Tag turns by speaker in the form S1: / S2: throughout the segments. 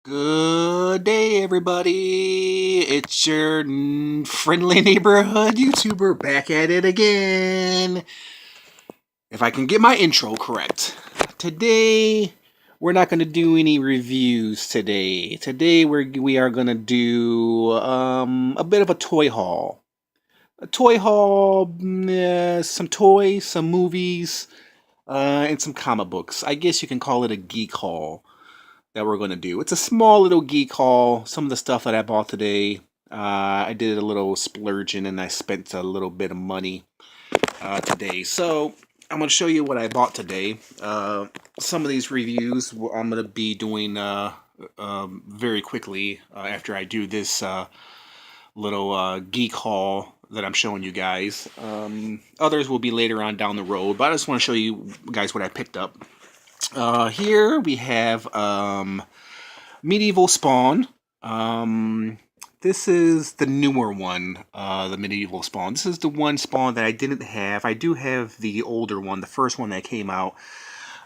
S1: Good day, everybody. It's your friendly neighborhood YouTuber back at it again. If I can get my intro correct. Today, we're not going to do any reviews today. Today, we are going to do a bit of a toy haul. A toy haul, some toys, some movies, and some comic books. I guess you can call it a geek haul that we're going to do. It's a small little geek haul. Some of the stuff that I bought today, I did a little splurging and I spent a little bit of money today. So I'm going to show you what I bought today. Some of these reviews I'm going to be doing very quickly after I do this little geek haul that I'm showing you guys. Others will be later on down the road, but I just want to show you guys what I picked up. Here we have Medieval Spawn. This is the newer one, the Medieval Spawn. This is the one Spawn that I didn't have. I do have the older one, the first one that came out.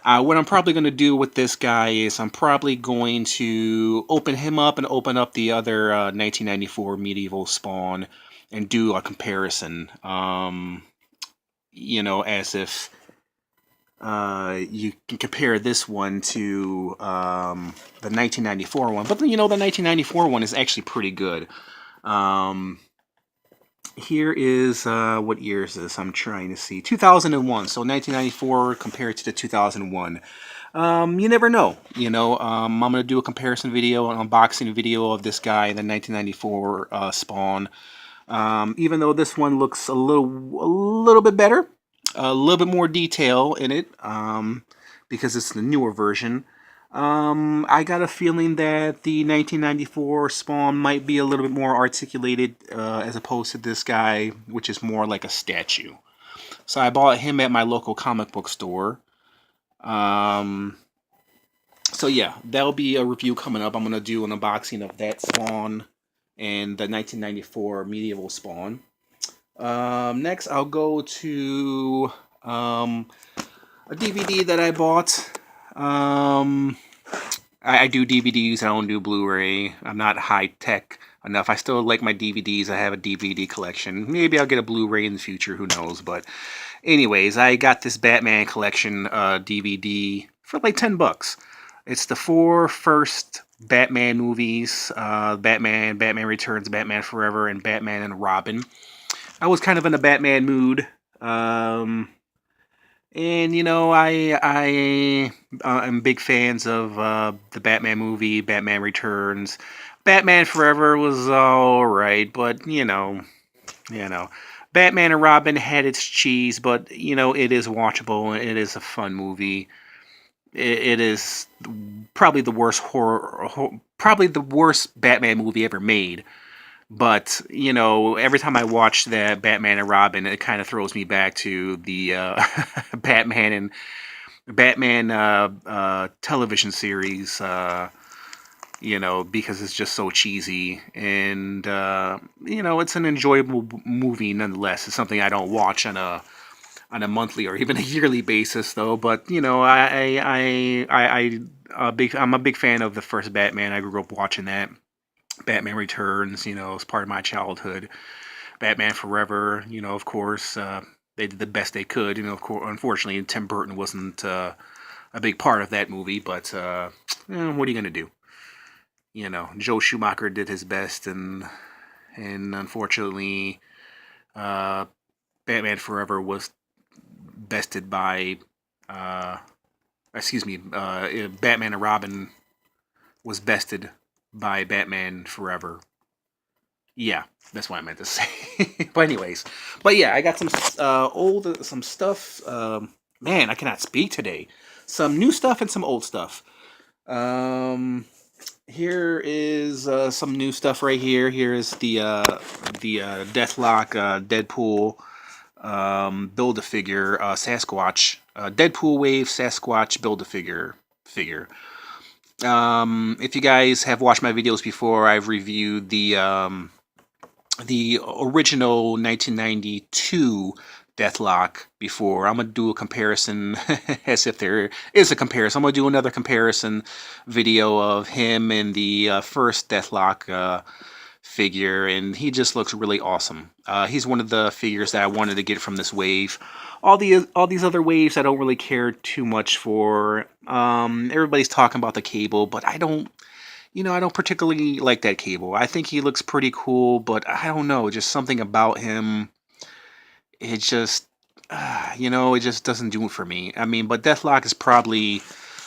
S1: What I'm probably going to do with this guy is I'm probably going to open him up and open up the other 1994 Medieval Spawn and do a comparison. As if you can compare this one to the 1994 one, but the 1994 one is actually pretty good. Here is what year is this? I'm trying to see. 2001. So 1994 compared to the 2001. You never know. I'm gonna do a comparison video, an unboxing video of this guy, the 1994 Spawn. Even though this one looks a little bit better, a little bit more detail in it, because it's the newer version. I got a feeling that the 1994 Spawn might be a little bit more articulated as opposed to this guy, which is more like a statue. So I bought him at my local comic book store. So yeah, that'll be a review coming up. I'm going to do an unboxing of that Spawn and the 1994 Medieval Spawn. Next, I'll go to a DVD that I bought. I do DVDs. I don't do Blu-ray. I'm not high-tech enough. I still like my DVDs. I have a DVD collection. Maybe I'll get a Blu-ray in the future. Who knows? But anyways, I got this Batman collection DVD for like $10. It's the 4 first Batman movies: Batman, Batman Returns, Batman Forever, and Batman and Robin. I was kind of in a Batman mood. And am big fans of the Batman movie, Batman Returns. Batman Forever was all right, but Batman and Robin had its cheese, but it is watchable and it is a fun movie. It is probably the worst probably the worst Batman movie ever made. But every time I watch that Batman and Robin, it kind of throws me back to the Batman television series. Because it's just so cheesy, and it's an enjoyable movie nonetheless. It's something I don't watch on a monthly or even a yearly basis, though. But I'm a big fan of the first Batman. I grew up watching that. Batman Returns, is part of my childhood. Batman Forever, of course, they did the best they could. Of course, unfortunately, Tim Burton wasn't a big part of that movie, but what are you gonna do? Joe Schumacher did his best, and unfortunately, Batman Forever was bested by, Batman and Robin was bested by Batman Forever. Yeah, that's what I meant to say. But anyways, yeah, I got some stuff. Man, I cannot speak today. Some new stuff and some old stuff. Here is some new stuff right here. Here is the Deathlock Deadpool Build-A-Figure Sasquatch. Deadpool Wave Sasquatch Build-A-Figure. If you guys have watched my videos before, I've reviewed the original 1992 Deathlock before. I'm gonna do a comparison as if there is a comparison. I'm gonna do another comparison video of him and the first Deathlock figure, and he just looks really awesome. He's one of the figures that I wanted to get from this wave. All these other waves I don't really care too much for. Everybody's talking about the Cable, but I don't. I don't particularly like that Cable. I think he looks pretty cool, but I don't know, just something about him. It just, it just doesn't do it for me. I mean, but Deathlock is probably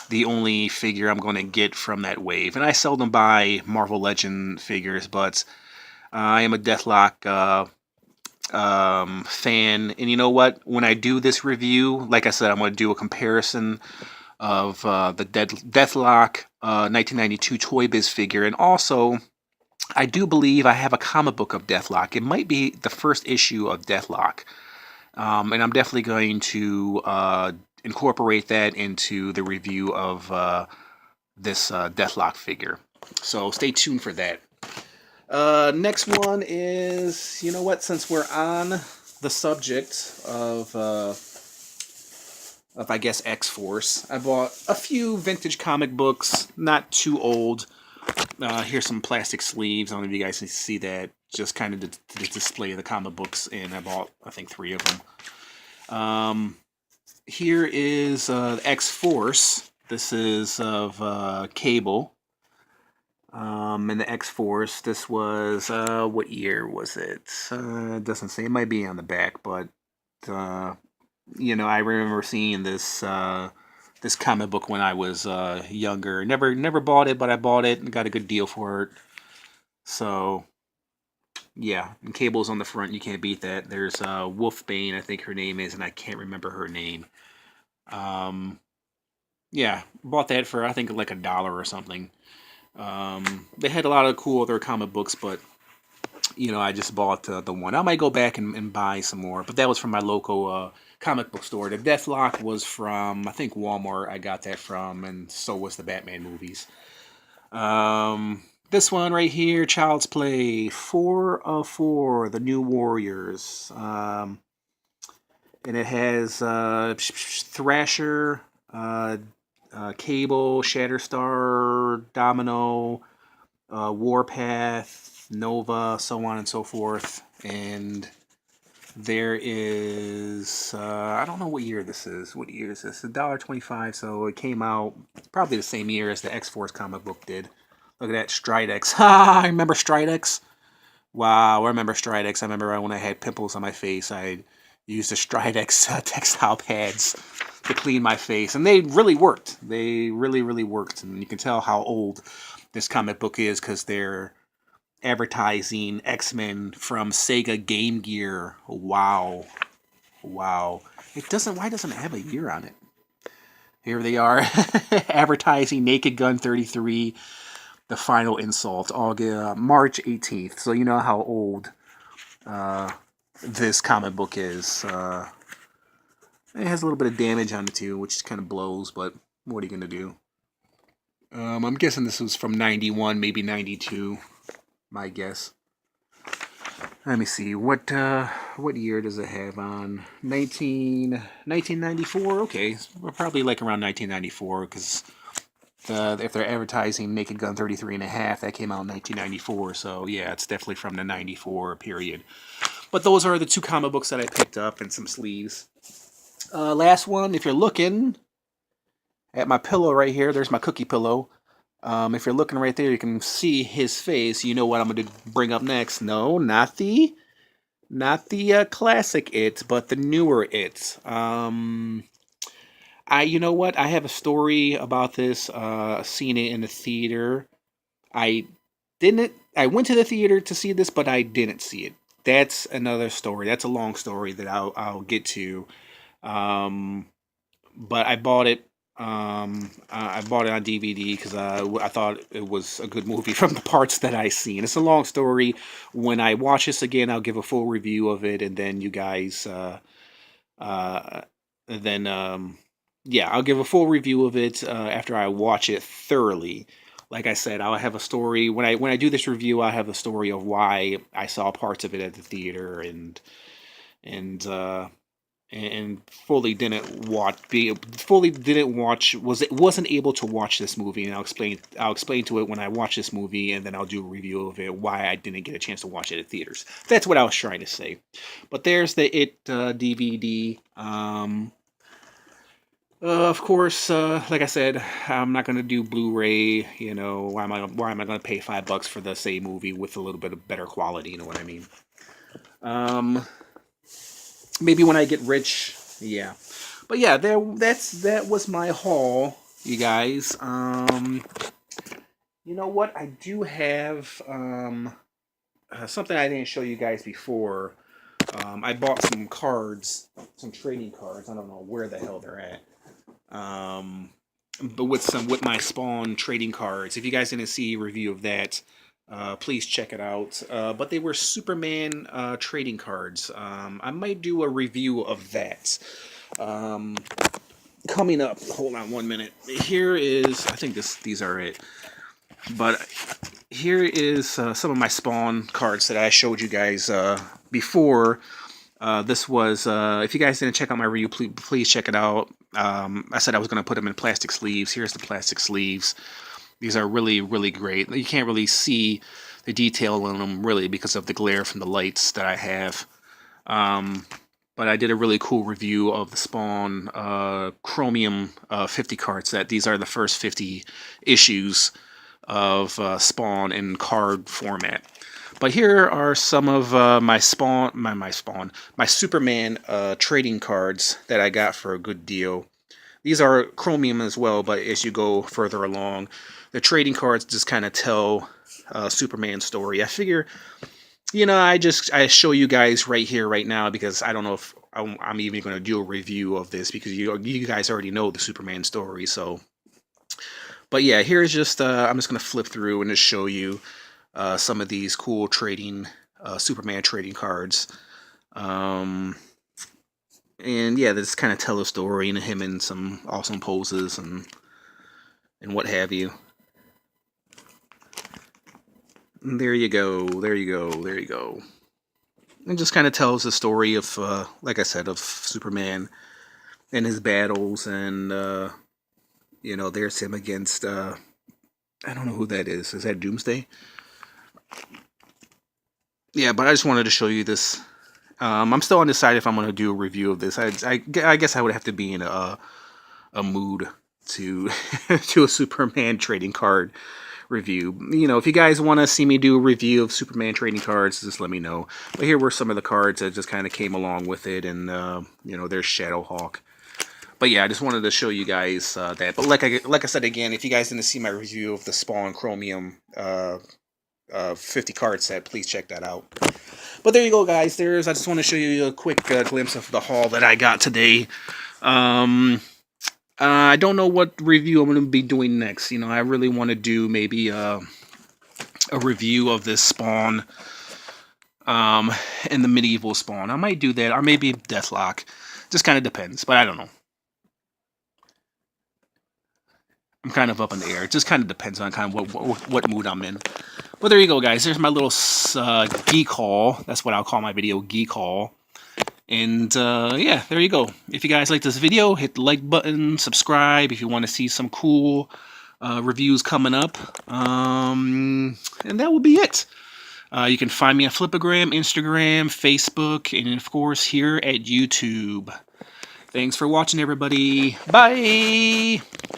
S1: the only figure I'm going to get from that wave. And I seldom buy Marvel Legend figures, but I am a Deathlock fan. And you know what? When I do this review, like I said, I'm going to do a comparison of the Deathlock 1992 Toy Biz figure. And also, I do believe I have a comic book of Deathlock. It might be the first issue of Deathlock. And I'm definitely going to incorporate that into the review of this Deathlock figure. So stay tuned for that. Next one is, you know what, since we're on the subject of I guess, X-Force, I bought a few vintage comic books, not too old. Here's some plastic sleeves. I don't know if you guys can see that. Just kind of to display the comic books, and I bought, I think, 3 of them. Here is X-Force. This is of Cable. And the X-Force, this was, what year was it? It doesn't say. It might be on the back, but, I remember seeing this this comic book when I was younger. Never bought it, but I bought it and got a good deal for it. So, yeah, and Cable's on the front. You can't beat that. There's Wolfbane, I think her name is, and I can't remember her name. Yeah, bought that for, I think, like $1 or something. They had a lot of cool other comic books, but I just bought the one. I might go back and buy some more, but that was from my local comic book store. The Deathlock was from, I think, Walmart. I got that from, and so was the Batman movies. This one right here, Child's Play, 4 of 4, The New Warriors. And it has Thrasher, Cable, Shatterstar, Domino, Warpath, Nova, so on and so forth. And there is, I don't know what year this is. What year is this? $1.25, so it came out probably the same year as the X-Force comic book did. Look at that, Stridex. Ha! I remember Stridex. Wow, I remember Stridex. I remember when I had pimples on my face, I used the Stridex textile pads to clean my face. And they really worked. They really, really worked. And you can tell how old this comic book is because they're advertising X-Men from Sega Game Gear. Wow. Wow. Why doesn't it have a year on it? Here they are, advertising Naked Gun 33, The Final Insult, March 18th. So you know how old this comic book is. It has a little bit of damage on it too, which kind of blows, but what are you going to do? I'm guessing this was from 91, maybe 92, my guess. Let me see, what year does it have on? 1994? Okay, we're probably like around 1994, because if they're advertising Naked Gun 33 and a half, that came out in 1994, so yeah, it's definitely from the 94 period. But those are the 2 comic books that I picked up, and some sleeves. Last one, if you're looking at my pillow right here, there's my cookie pillow. If you're looking right there, you can see his face. You know what I'm going to bring up next. No, not the classic It, but the newer It. You know what? I have a story about this. Seen it in the theater. I went to the theater to see this, but I didn't see it. That's another story. That's a long story that I'll get to. But I bought it. I bought it on DVD because I thought it was a good movie from the parts that I seen. It's a long story. When I watch this again, I'll give a full review of it, and then you guys, I'll give a full review of it after I watch it thoroughly. Like I said, I'll have a story when I do this review. I'll have a story of why I saw parts of it at the theater and and wasn't able to watch this movie, and I'll explain to it when I watch this movie, and then I'll do a review of it, why I didn't get a chance to watch it at theaters. That's what I was trying to say. But there's the DVD. Of course, like I said, I'm not gonna do Blu-ray. You know, why am I gonna pay $5 for the same movie with a little bit of better quality? You know what I mean? Maybe when I get rich, yeah. But yeah, that was my haul, you guys. You know what? I do have something I didn't show you guys before. I bought some cards, some trading cards. I don't know where the hell they're at. But with my Spawn trading cards. If you guys didn't see a review of that, please check it out. But they were Superman trading cards. I might do a review of that. Coming up. Hold on 1 minute. Here is, I think these are it. But here is some of my Spawn cards that I showed you guys before. This was, if you guys didn't check out my review, please check it out. I said I was going to put them in plastic sleeves. Here's the plastic sleeves. These are really, really great. You can't really see the detail in them, really, because of the glare from the lights that I have. But I did a really cool review of the Spawn Chromium 50 card set. These are the first 50 issues of Spawn in card format. But here are some of my Superman trading cards that I got for a good deal. These are chromium as well, but as you go further along, the trading cards just kind of tell Superman's story. I figure, you know, I show you guys right here, right now, because I don't know if I'm even going to do a review of this, because you guys already know the Superman story. So, but yeah, here's just I'm just going to flip through and just show you some of these cool Superman trading cards. And yeah, this kind of tell a story, and him in some awesome poses and what have you. And there you go, there you go, there you go. It just kind of tells the story of, like I said, of Superman and his battles, and you know, there's him against I don't know who that is. Is that Doomsday? Yeah, but I just wanted to show you this. I'm still undecided if I'm going to do a review of this. I guess I would have to be in a mood to do a Superman trading card review. You know, if you guys want to see me do a review of Superman trading cards, just let me know. But here were some of the cards that just kind of came along with it, and you know, there's Shadowhawk. But yeah, I just wanted to show you guys that. But like I said again, if you guys didn't see my review of the Spawn Chromium 50 card set, please check that out. But there you go, guys. I just want to show you a quick glimpse of the haul that I got today. I don't know what review I'm going to be doing next. You know, I really want to do maybe a review of this Spawn and the medieval Spawn. I might do that, or maybe Deathlock. Just kind of depends, but I don't know. I'm kind of up in the air. It just kind of depends on kind of what mood I'm in. Well, there you go, guys. There's my little geek haul. That's what I'll call my video, geek haul. And yeah, there you go. If you guys like this video, hit the like button, subscribe if you want to see some cool reviews coming up. And that will be it. You can find me on Flipagram, Instagram, Facebook, and of course here at YouTube. Thanks for watching, everybody. Bye!